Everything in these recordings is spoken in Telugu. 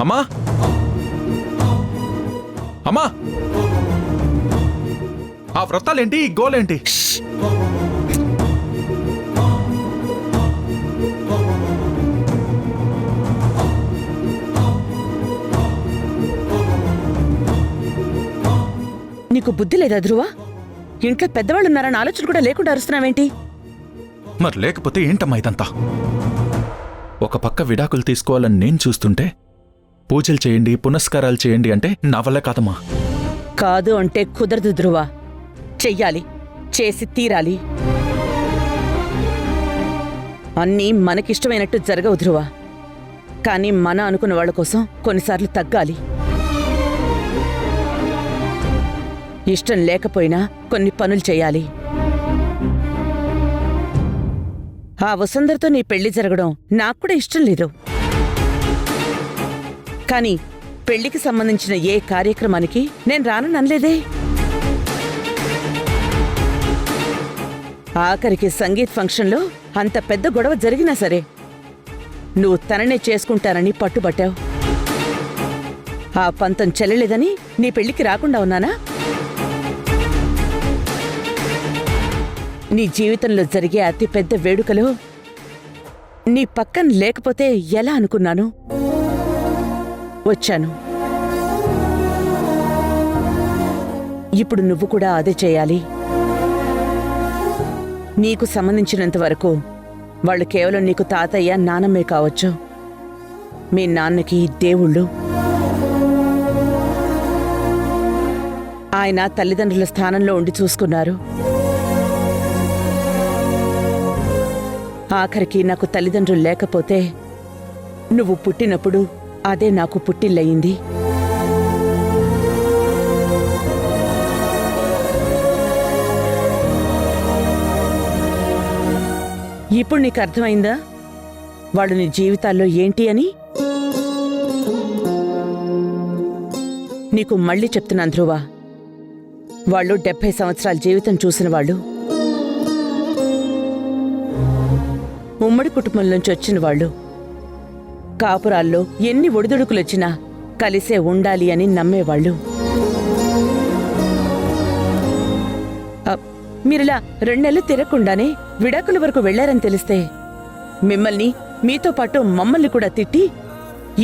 అమ్మా అమ్మా, ఆ వ్రతాలేంటి, ఈ గోలేంటి? నీకు బుద్ధి లేదా ధ్రువ? ఇంట్లో పెద్దవాళ్ళున్నారని ఆలోచన కూడా లేకుండా అరుస్తున్నావేంటి? మరి లేకపోతే ఏంటమ్మా ఇదంతా? ఒక పక్క విడాకులు తీసుకోవాలని నేను చూస్తుంటే పూజలు చేయండి, పునస్కారాలు చేయండి అంటే నా వల్ల కాదమ్మా. కాదు అంటే కుదరదు ధ్రువ. చెయ్యాలి, చేసి తీరాలి. అన్నీ మనకిష్టమైనట్టు జరగవు ధ్రువ. కానీ మన అనుకున్న వాళ్ళ కోసం కొన్నిసార్లు తగ్గాలి. ఇష్టం లేకపోయినా కొన్ని పనులు చేయాలి. ఆ వసుంధరతో నీ పెళ్లి జరగడం నాకు కూడా ఇష్టం లేదు. కానీ పెళ్లికి సంబంధించిన ఏ కార్యక్రమానికి నేను రాననలేదే. ఆఖరికి సంగీత్ ఫంక్షన్లో అంత పెద్ద గొడవ జరిగినా సరే నువ్వు తననే చేసుకుంటానని పట్టుబట్టావు. ఆ పంతం చెల్లలేదని నీ పెళ్లికి రాకుండా ఉన్నానా? నీ జీవితంలో జరిగే అతి పెద్ద వేడుకలో నీ పక్కన లేకపోతే ఎలా అనుకున్నాను? వచ్చాను. ఇప్పుడు నువ్వు కూడా అదే చేయాలి. నీకు సంబంధించినంత వరకు వాళ్ళు కేవలం నీకు తాతయ్య, నానమ్మే కావచ్చు. మీ నాన్నకి దేవుళ్ళు. ఆయన తల్లిదండ్రుల స్థానంలో ఉండి చూసుకున్నారు. ఆఖరికి నాకు తల్లిదండ్రులు లేకపోతే నువ్వు పుట్టినప్పుడు అదే నాకు పుట్టిల్లయింది. ఇప్పుడు నీకు అర్థమైందా వాళ్ళు నీ జీవితాల్లో ఏంటి అని? నీకు మళ్ళీ చెప్తున్నాను ధ్రువ, వాళ్ళు 70 సంవత్సరాల జీవితం చూసిన వాళ్ళు. ఉమ్మడి కుటుంబం నుంచి వచ్చిన వాళ్ళు. కాపురాల్లో ఎన్ని ఒడిదుడుకులొచ్చినా కలిసే ఉండాలి అని నమ్మేవాళ్ళు. మీరిలా 2 నెలలు తిరగకుండానే విడాకుల వరకు వెళ్లారని తెలిస్తే మిమ్మల్ని, మీతో పాటు మమ్మల్ని కూడా తిట్టి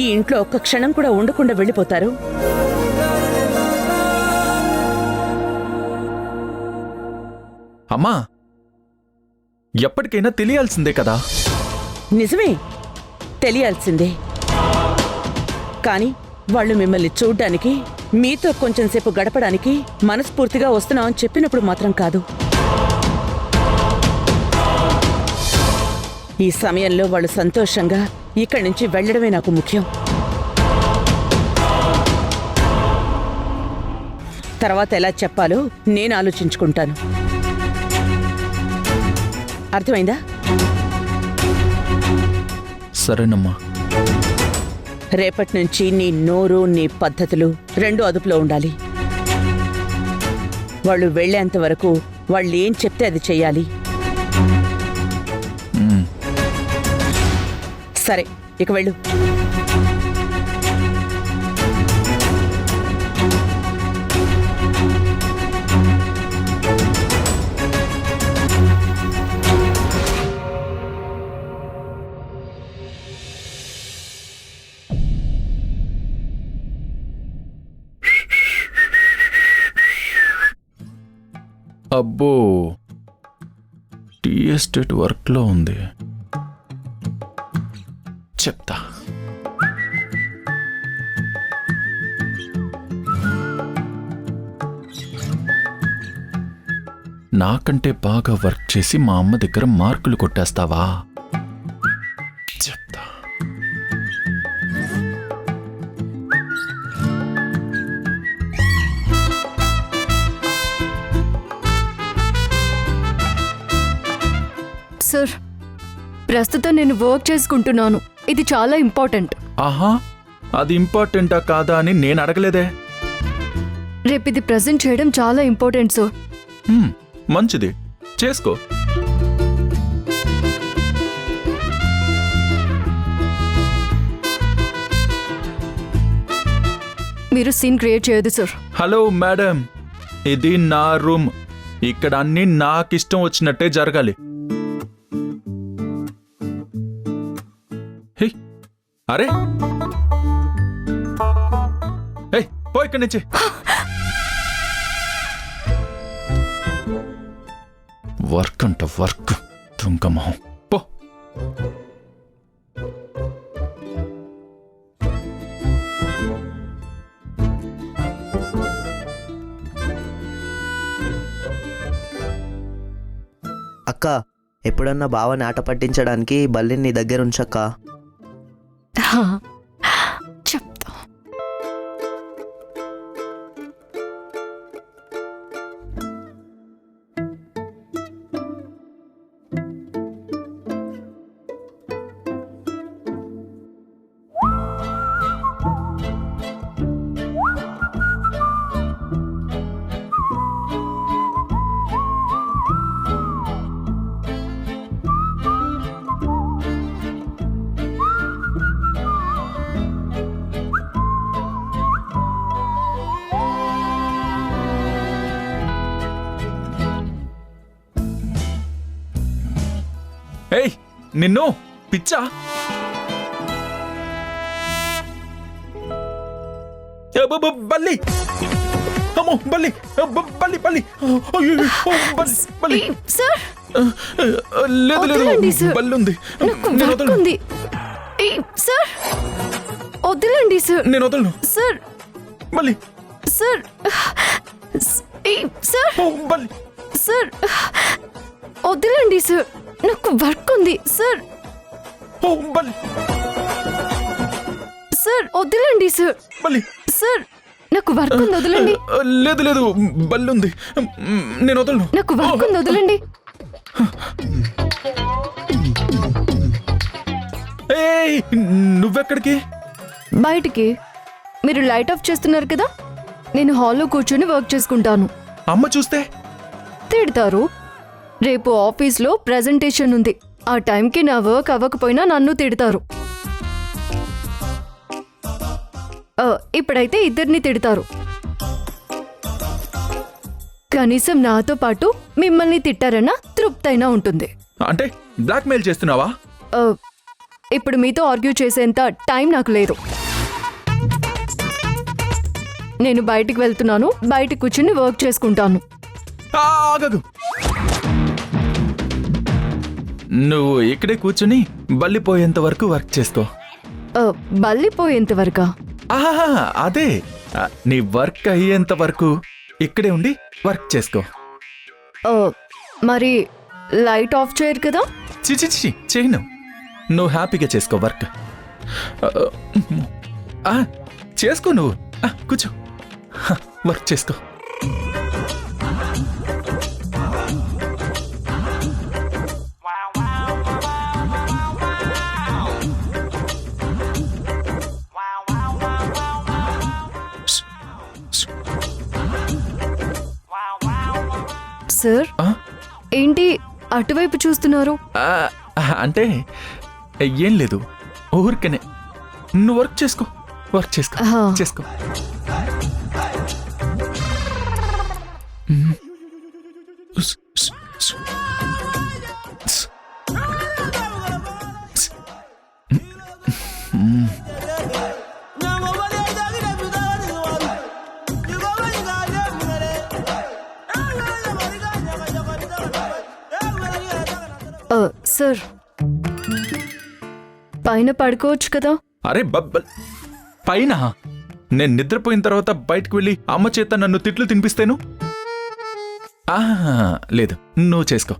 ఈ ఇంట్లో ఒక్క క్షణం కూడా ఉండకుండా వెళ్ళిపోతారు. అమ్మా, ఎప్పటికైనా తెలియాల్సిందే కదా? నిజమే, తెలియాల్సిందే. కానీ వాళ్ళు మిమ్మల్ని చూడ్డానికి, మీతో కొంచెంసేపు గడపడానికి మనస్ఫూర్తిగా వస్తున్నామని చెప్పినప్పుడు మాత్రం కాదు. ఈ సమయంలో వాళ్ళు సంతోషంగా ఇక్కడి నుంచి వెళ్లడమే నాకు ముఖ్యం. తర్వాత ఎలా చెప్పాలో నేను ఆలోచించుకుంటాను. అర్థమైందా? సరేనమ్మా. రేపటి నుంచి నీ నోరు, నీ పద్ధతులు 2 అదుపులో ఉండాలి. వాళ్ళు వెళ్లేంత వరకు వాళ్ళు ఏం చెప్తే అది చెయ్యాలి. సరే, ఇక వెళ్ళు. అబ్బో, టీ ఎస్టేట్ వర్క్లో ఉంది. చెప్తా. నాకంటే బాగా వర్క్ చేసి మా అమ్మ దగ్గర మార్కులు కొట్టేస్తావా? చెప్తా. సార్, ప్రస్తుతం నేను వర్క్ చేసుకుంటున్నాను. ఇది చాలా ఇంపార్టెంట్. ఆహా, అది ఇంపార్టెంటా కాదా అని నేను అడగలేదే. రేపు ఇది ప్రెజెంట్ చేయడం చాలా ఇంపార్టెంట్ సార్. మంచిది, చేసుకో. మీరు సీన్ క్రియేట్ చేయదు సార్. హలో మేడం, ఇది నా రూమ్. ఇక్కడ అన్ని నాకిష్టం వచ్చినట్టే జరగాలి. హే, అరే పో ఇక్కడి నుంచి. వర్క్ అంట వర్క్, తుంకమొహం. పో. అక్క, ఎప్పుడన్నా బావని ఆట పట్టించడానికి బల్లిని నీ దగ్గర ఉంచక్క. చెప్తా. ఏయ్, నిన్ను పిచ్చా? బల్లి, అమ్మో బల్లి, బల్లి బల్లి, బల్లి. సార్ లేదు వదలండి లేదు, సార్. బల్లి ఉంది. నాకు నేను వర్క్ వదలను. ఉంది. సార్ వద్దులండి సార్. నేను వదలను. సార్ బల్లి, సార్ సార్ బల్లి. సార్ వద్దులండి సార్, నాకు వర్క్ ఉంది సార్. బల్లి, సార్ వద్దులండి సార్. బల్లి. సార్ నాకు వర్క్ ఉంది, వదలండి. లేదు లేదు, బల్లి ఉంది. నేను వదలను. నాకు వర్క్ ఉంది, వదలండి. ఏయ్, నువ్వెక్కడికి? బయటికి. మీరు లైట్ ఆఫ్ చేస్తున్నారు కదా, నేను హాల్లో కూర్చొని వర్క్ చేసుకుంటాను. అమ్మ చూస్తే? తిడతారు. రేపు ఆఫీస్లో ప్రెజెంటేషన్ ఉంది, ఆ టైంకి నా వర్క్ అవ్వకపోయినా నన్ను తిడతారు. ఇప్పుడైతే ఇద్దరిని తిడతారు. కనీసం నాతో పాటు మిమ్మల్ని తిట్టారన్న తృప్తైనా ఉంటుంది. అంటే బ్లాక్మెయిల్ చేస్తున్నావా? ఇప్పుడు మీతో ఆర్గ్యూ చేసేంత టైం నాకు లేదు. నేను బయటికి వెళ్తున్నాను, బయట కూర్చుని వర్క్ చేసుకుంటాను. ఆగదు, నువ్వు ఇక్కడే కూర్చుని బల్లిపోయేంత వరకు వర్క్ చేసుకో. బల్లిపోయేంత వరకా? అదే, నీ వర్క్ అయ్యేంత వరకు ఇక్కడే ఉండి వర్క్ చేసుకో. మరి లైట్ ఆఫ్ చేయరు కదా? చిచి చేయను, నువ్వు హ్యాపీగా చేసుకో వర్క్. చేసుకో నువ్వు, కూర్చో, వర్క్ చేసుకో. సార్ ఏంటి అటువైపు చూస్తున్నారు? అంటే ఏం లేదు, ఊరికనే. నువ్వు వర్క్ చేసుకో, వర్క్ చేసుకో, చేసుకో. సార్ పైన పడుకోవచ్చు కదా? అరే బబ్బల్, పైన? నేను నిద్రపోయిన తర్వాత బయటకు వెళ్ళి అమ్మ చేత నన్ను తిట్లు తినిపిస్తేను? లేదు, నువ్వు చేసుకో.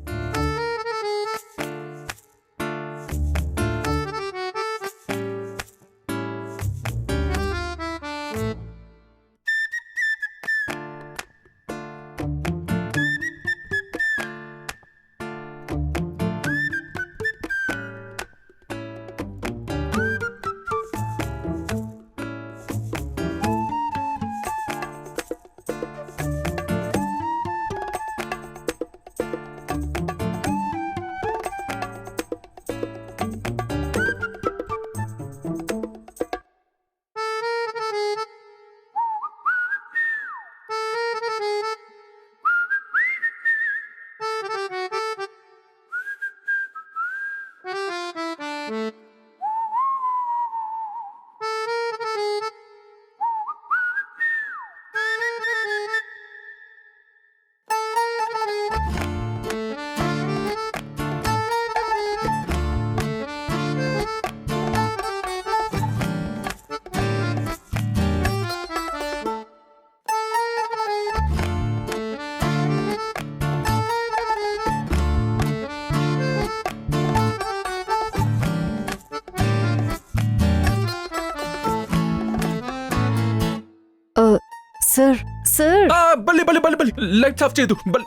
సార్ సార్ బల్లి బల్లి బల్లి బల్లి లైట్స్ ఆఫ్ చేయదు బల్లి.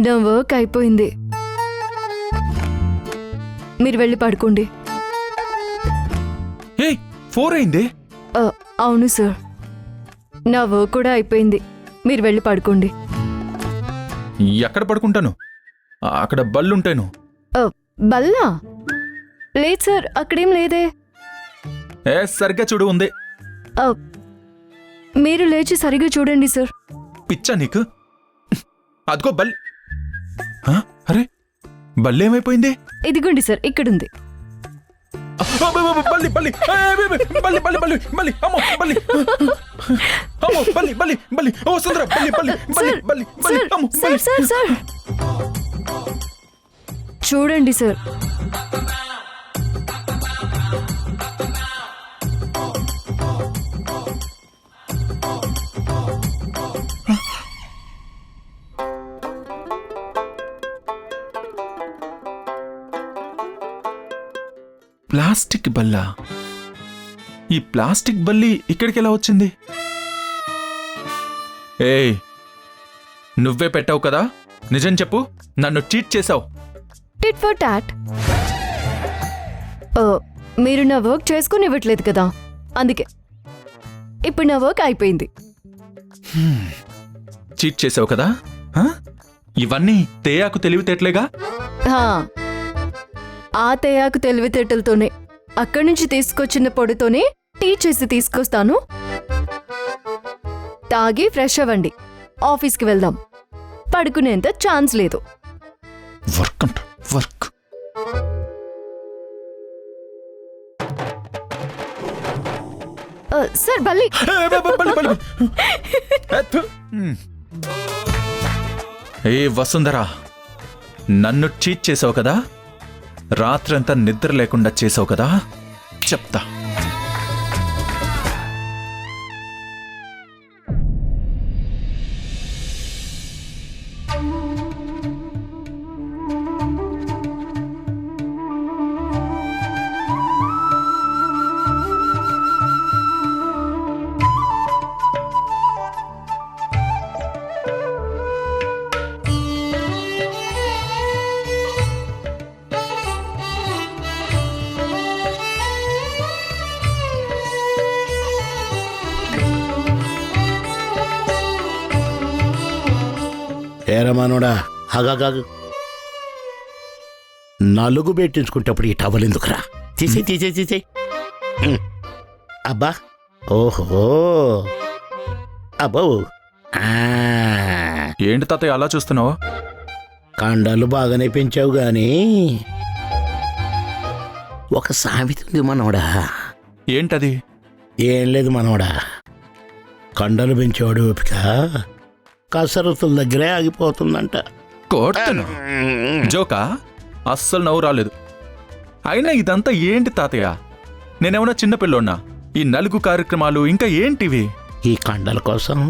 నా వర్క్ అయిపోయింది, మీరు వెళ్ళి పడుకోండి. ఏ 4 అయింది. అవును సార్, నా వర్క్ కూడా అయిపోయింది, మీరు వెళ్ళి పడుకోండి. ఎక్కడ పడుకుంటాను? అక్కడ బల్లుంటాను. బల్లా? లేదు సార్, అక్కడేం లేదే. సరిగ్గా చూడు ఉంది. మీరు లేచి సరిగా చూడండి సార్. పిచ్చా నీకు? అదిగో బల్లి. అరే బల్లేమైపోయింది? ఇదిగోండి సార్, ఇక్కడుంది. బల్లి బల్లి బల్లి బల్లి బల్లి బల్లి అమ్మో బల్లి అమ్మో బల్లి బల్లి బల్లి ఓ సుందర బల్లి బల్లి బల్లి బల్లి బల్లి అమ్మో సార్ సార్ సార్ చూడండి సార్. ప్లాస్టిక్ బల్లా? ఈ ప్లాస్టిక్ బల్లి ఇక్కడికి ఎలా వచ్చింది? ఏయ్ నువ్వే పెట్టావు కదా, నిజం చెప్పు. నన్ను చీట్ చేసావు. Tit for tat. మీరు నా వర్క్ చేసుకుని ఇవ్వట్లేదు కదా, అందుకే. ఇప్పుడు నా వర్క్ అయిపోయింది. చీట్ చేసావు కదా. ఇవన్నీ తేయాకు తెలివితేటలేగా. ఆ తేయాకు తెలివితేటలతోనే, అక్కడి నుంచి తీసుకొచ్చిన పొడితోనే టీ చేసి తీసుకొస్తాను. తాగి ఫ్రెష్ అవ్వండి, ఆఫీస్కి వెళ్దాం. పడుకునేంత ఛాన్స్ లేదు. వర్క్ అంట వర్క్. సార్ బల్లి. ఏ వసుంధరా, నన్ను చీట్ చేసావు కదా, రాత్రంతా నిద్ర లేకుండా చేసావు కదా, చెప్తా. ఏరమానోడా, హగాగాగు. నలుగు పెట్టించుకుంటప్పుడు ఈ టవల్ ఎందుకురా? తీసే. అబ్బా, ఓహో, అబ్బో. ఏంటి తాతయ్య అలా చూస్తున్నావు? కండాలు బాగానే పెంచావు గాని ఒక సామెత ఉంది మనోడా. ఏంటది? ఏం లేదు మనోడా, కండలు పెంచేవాడు ఓపిక కసరత్తుల దగ్గరే ఆగిపోతుందంట. కోర్తును జోకా? అస్సలు నవ్వు రాలేదు. అయినా ఇదంతా ఏంటి తాతయ్య? నేనేమన్నా చిన్నపిల్లోన్నా? ఈ నలుగు కార్యక్రమాలు ఇంకా ఏంటివి? ఈ కండల కోసం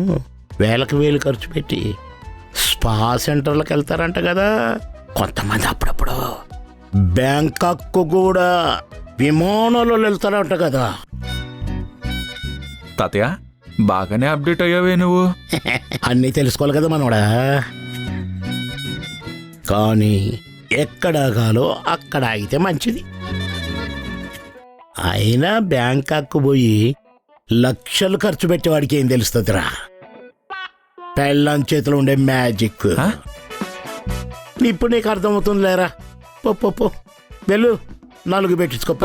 వేలకు వేలు ఖర్చు పెట్టి స్పా సెంటర్లకు వెళ్తారంట కదా కొంతమంది. అప్పుడప్పుడు బ్యాంకాక్ కూడా విమానాల్లో వెళ్తారంట కదా. తాతయ్య బాగానే అప్డేట్ అయ్యావే నువ్వు. అన్నీ తెలుసుకోవాలి కదా మనోడా. కానీ ఎక్కడాగాలో అక్కడ ఆగితే మంచిది. అయినా బ్యాంకాక్ పోయి లక్షలు ఖర్చు పెట్టేవాడికి ఏం తెలుస్తుందిరా? పెళ్ళాం చేతిలో ఉండే మ్యాజిక్. ఇప్పుడు నీకు అర్థమవుతుంది లేరా? పో వెళ్ళు, నలుగు పెట్టించుకోప్ప.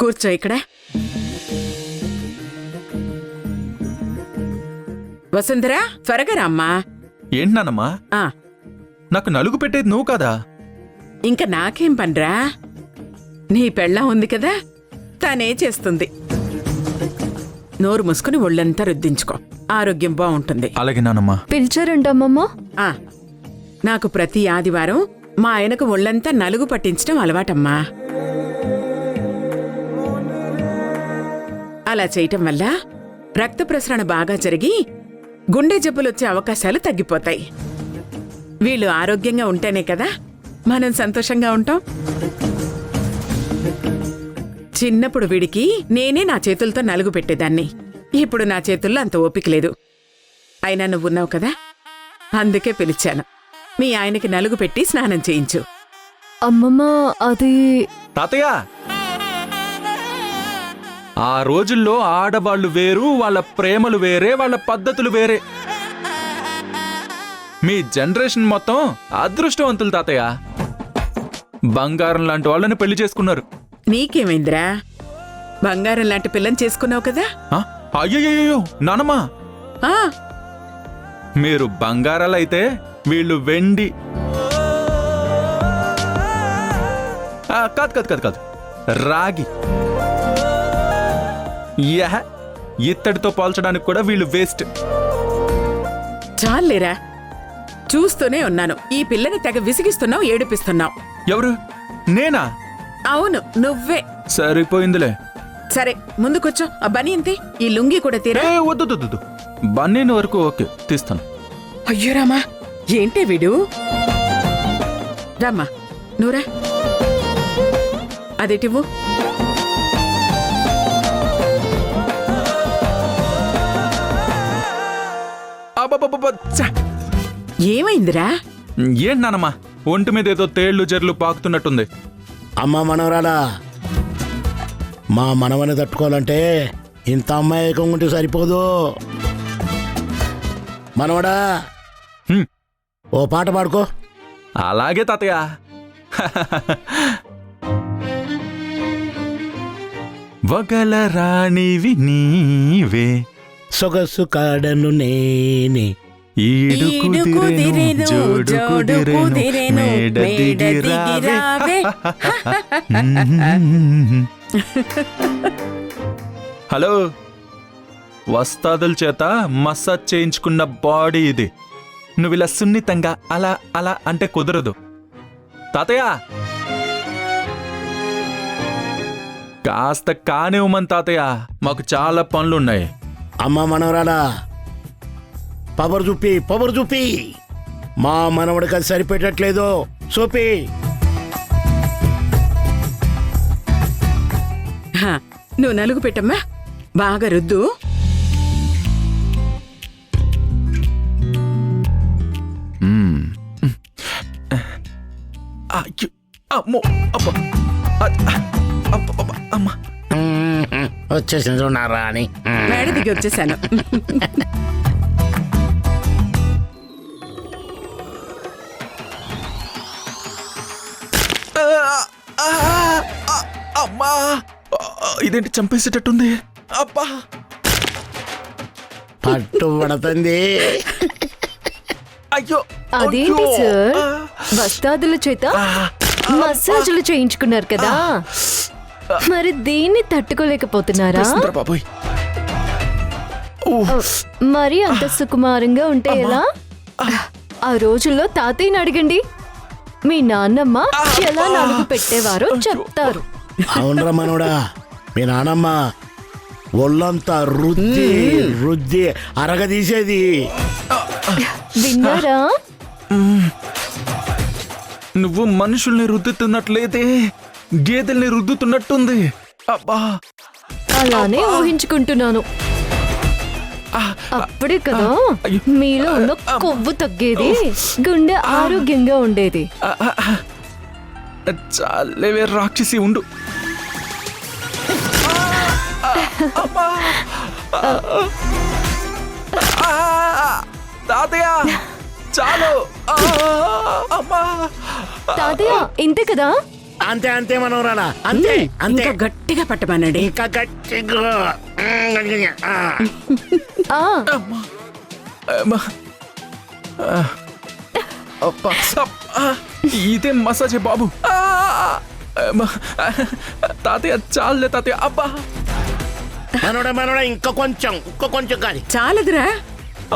కూర్చో ఇక్కడ. వసుంధరా, త్వరగా రామ్మా. ఏంటి నానమ్మా? నాకు నలుగు పెట్టేది నువ్వు కదా. ఇంక నాకేం పనిరా? నీ పెళ్ళం ఉంది కదా, తనే చేస్తుంది. నోరు మూసుకుని ఒళ్ళంతా రుద్దించుకో, ఆరోగ్యం బాగుంటుంది. అలాగే నానమ్మా. పిలిచారంటమ్మమ్మ? ఆ, నాకు ప్రతి ఆదివారం మా ఆయనకు ఒళ్ళంతా నలుగు పట్టించడం అలవాటమ్మా. అలా చేయటం వల్ల రక్త ప్రసరణ బాగా జరిగి గుండె జబ్బులొచ్చే అవకాశాలు తగ్గిపోతాయి. వీళ్ళు ఆరోగ్యంగా ఉంటేనే కదా మనం సంతోషంగా ఉంటాం. చిన్నప్పుడు వీడికి నేనే నా చేతులతో నలుగు పెట్టేదాన్ని. ఇప్పుడు నా చేతుల్లో అంత ఓపిక లేదు. అయినా నువ్వున్నావు కదా, అందుకే పిలిచాను. మీ ఆయనకి నలుగు పెట్టి స్నానం చేయించు. అమ్మమ్మ, అది తాతయ్య, ఆ రోజుల్లో ఆడవాళ్ళు వేరు, వాళ్ళ ప్రేమలు వేరే, వాళ్ళ పద్ధతులు వేరే. మీ జనరేషన్ మొత్తం అదృష్టవంతులు తాతయ్య. బంగారం లాంటి వాళ్ళని పెళ్లి చేసుకున్నారు. నీకేమైందిరా? బంగారం లాంటి పిల్లని చేసుకున్నావు కదా. అయ్యయ్యో నానమ్మా, ఆ, మీరు బంగారాలైతే వీళ్ళు వెండి. కాదు కాదు కాదు కాదు, రాగి. యహ, ఇత్తడితో పోల్చడానికి కూడా వీళ్ళు వేస్ట్. చాలేరా, చూస్తూనే ఉన్నాను. ఈ పిల్లని తెగ విసిగిస్తున్నావు, ఏడిపిస్తున్నావు. ఎవరు? నేనా? అవును, నువ్వే. సరిపోయిందిలే. సరే, ముందుకొచ్చో. ఆ బనీ అంతే, ఈ లుంగి కూడా తీరా. వద్దు, బన్నీని వరకు ఓకే, తీస్తాను. అయ్యో రామా, ఏంటి వీడు? రామ్మా, నువ్వురా. అదేటివ్వు. ఏమైందిరా? ఏంటి నానమ్మా, ఒంటి మీద ఏదో తేళ్లు జర్లు పాకుతున్నట్టుంది. అమ్మ మనవరాలా, మా మనవని తట్టుకోవాలంటే ఇంత అమ్మాయికం ఉంటే సరిపోదు. మనవడా, హ్మ్. ఓ పాట పాడుకో. అలాగే తాతయ్య. వగల రాణివి నీవే, సొగసు కాడను నేనే, ఈడు కుదిరెను, జోడు కుదిరెను, మేడ దిగిరావే. హలో, వస్తాదుల చేత మసాజ్ చేయించుకున్న బాడీ ఇది. నువ్వు ఇలా సున్నితంగా అలా అలా అంటే కుదరదు తాతయ్య. కాస్త కానివ్వమని తాతయ్య, మాకు చాలా పనులున్నాయి. అమ్మ మనవరాలా, పవర్ చూపి మా మనవడికి అది సరిపెట్టట్లేదు. చూపి. హా, నువ్వు నలుగు పెట్టమ్మా, బాగా రుద్దు. అయ్యో, అమ్మో, అబ్బా, అమ్మా. వచ్చేసింది చూడరా అని. మేడ దిగి వచ్చేసాను. అమ్మా, ఇదేంటి చంపేసేటట్టుంది. అబ్బా, పట్టు పడుతుంది. అయ్యో. అదేంటి సార్, వస్తాదుల చేత మసాజులు చేయించుకున్నారు కదా, మరి దీన్ని తట్టుకోలేకపోతున్నారా? బాబోయ్, మరి అంత సుకుమారంగా ఉంటే ఎలా? ఆ రోజుల్లో తాతయ్యని అడగండి, మీ నాన్నమ్మ ఎలా నలుగు పెట్టేవారో చెప్తారు. అవునరా మనోడా, మీ నానమ్మ ఒళ్ళంతా రుద్ది అరగదీసేది. విన్నారా? నువ్వు మనుషుల్ని రుద్దుతున్నట్లేదే, గేదెల్ని రుద్దుతున్నట్టుంది. అబ్బా, అలానే ఊహించుకుంటున్నాను. అప్పుడే కదా మీలో ఉన్న కొవ్వు తగ్గేది, గుండె ఆరోగ్యంగా ఉండేది. చాలేవే రాక్షసి, ఉండు. తాతయ్య చాలు. తాతయ్య ఇంతే కదా? అంతే అంతే మనవరాలా, అంతే అంతే. ఇంకా గట్టిగా పట్టమనండి. ఇంకా గట్టిగా. అబ్బా, అబ్బా. ఇదే మసాజే బాబు. తాతయ్య చాలే తాతయ్య. అబ్బా మనోడా ఇంకా కొంచెం కాదు. చాలదురా.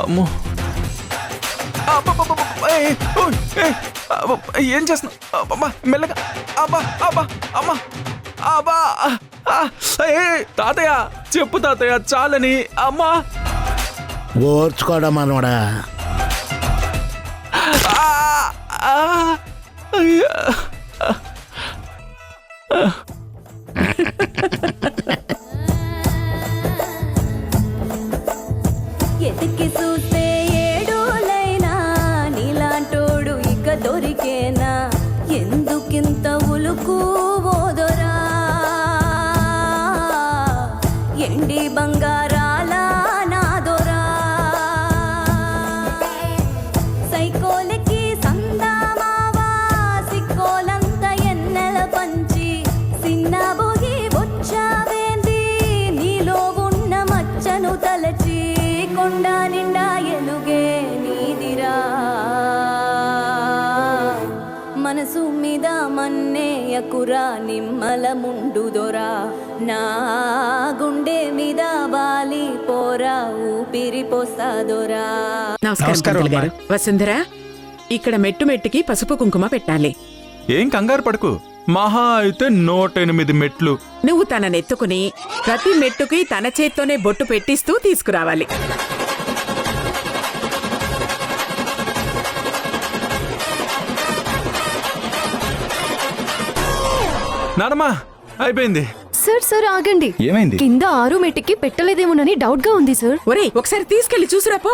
అమ్మో. అబ్బబ్బబ్బబ్బ. ఏయ్, ఓయ్, ఏయ్, అబ్బబ్బ. ఏం చేస్తున్నావు? అబ్బబ్బా, మెల్లగా. అబ్బా అబ్బా అమ్మా అబ్బా. ఏయ్, తాతయ్య చెప్పు తాతయ్య చాలని. అమ్మా. ఓర్చుకోవడం మనోడా. అయ్యా. ఎతికి చూస్తే ఏడోలైనా నీలాంటోడు ఇక దొరికేనా ఎందుకింత ఉలుకు ఓదొరా ఎండి బంగారాల నాదొరా సైకోలకి సందామావా సిక్కోలంత ఎన్నెల పంచి సిన్నబోగి వచ్చావేంది నీలో ఉన్న మచ్చను తలచి కొండ నిండా ఎలుగే నీదిరా మనసు మీద మన్నేయకురా నిమ్మల ముండుదొరా నా గుండె మీద వాలి పోరా ఊపిరి పోసాదొరా. నమస్కారం పంతులు గారు. వసుంధర, ఇక్కడ మెట్టు మెట్టుకి పసుపు కుంకుమ పెట్టాలి. ఏం కంగారు పడకు. మహా అయితే 108 మెట్లు. నువ్వు తననెత్తుకుని ప్రతి మెట్టుకి తన చేత్తోనే బొట్టు పెట్టిస్తూ తీసుకురావాలి. నానమ్మా అయిపోయింది. సార్ ఆగండి. ఏమైంది? కింద 6 మెట్టుకి పెట్టలేదేమోనని డౌట్ గా ఉంది సార్. ఒరేయ్, ఒకసారి తీసుకెళ్లి చూసురాపో.